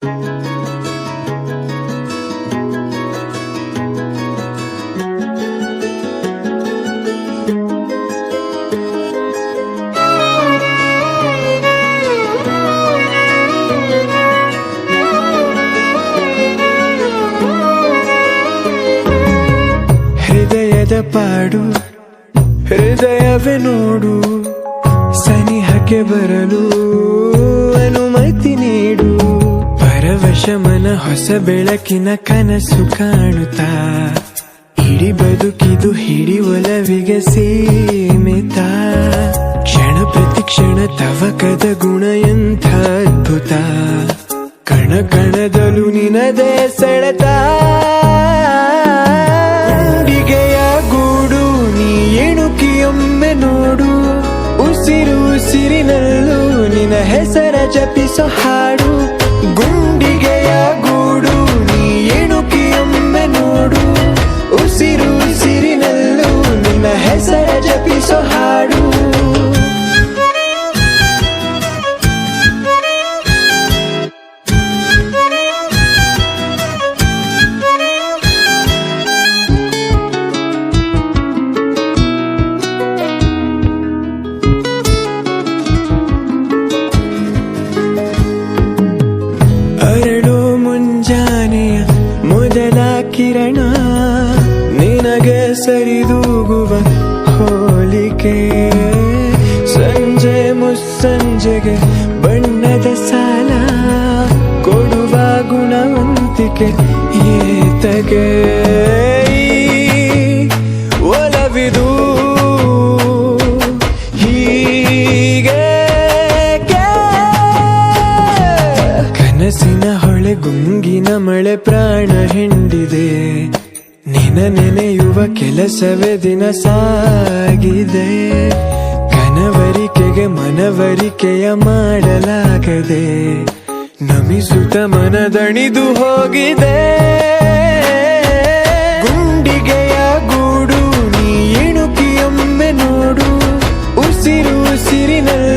ಹೃದಯದ ಪಾಡು ಹೃದಯವೇ ನೋಡು, ಸನಿಹಕ್ಕೆ ಬರಲು ಅನುಮತಿ ನೀಡು. ಪರವಶ ಮನ ಹೊಸ ಬೆಳಕಿನ ಕನಸು ಕಾಣುತ್ತಾ, ಇಡೀ ಬದುಕಿದು ಹಿಡಿ ಒಲವಿಗೆ ಸೀಮಿತ. ಕ್ಷಣ ಪ್ರತಿ ಕ್ಷಣ ತವಕದ ಗುಣ ಎಂಥ ಅದ್ಭುತ, ಕಣ ಕಣದಲು ನಿನದೇ ಸೆಳೆತ. ಗುಂಡಿಗೆಯ ಗೂಡು ನೀ ಎಣುಕಿಯೊಮ್ಮೆ ನೋಡು, ಉಸಿರು ಉಸಿರಿನಲ್ಲೂ ನಿನ್ನ ಹೆಸರ ಜಪಿಸೋ ಹಾಡು. ಗುಂಡಿಗೆಯ ಗೂಡು ನೀ ಎಣುಕಿಯೊಮ್ಮೆ ನೋಡು, ಉಸಿರು ಉಸಿರಿನಲ್ಲೂ ನಿನ್ನ ಹೆಸರ ಜಪಿಸೋ ಹಾಡು. ಅರಳೋ ಮುಂಜಾನೆಯ ಮೊದಲ ಕಿರಣ, ನಿನಗೆ ಸರಿದೂಗುವ ಹೋಲಿಕೆ. ಸಂಜೆ ಮುಸ್ಸಂಜೆಗೆ ಬಣ್ಣದ ಸಾಲ ಕೊಡುವ ಗುಣವಂತಿಕೆ ಏತಗೆ. ಒಲವಿದು ಹೀಗೆ ಕನಸಿನ ಹೊಳೆ ಗುಂಗಿನ ಮಳೆ ಪ್ರಾಣ ಹಿಂಡಿದೆ, ನಿನ ನೆನೆಯುವ ಕೆಲಸವೇ ದಿನ ಸಾಗಿದೆ. ಕನವರಿಕೆಗೆ ಮನವರಿಕೆಯ ಮಾಡಲಾಗದೆ, ನಮಿಸುತ್ತ ಮನದಣಿದು ಹೋಗಿದೆ. ಗುಂಡಿಗೆಯ ಗೂಡು ನೀ ಎಣುಕಿಯೊಮ್ಮೆ ನೋಡು, ಉಸಿರು ಉಸಿರಿನಲ್ಲಿ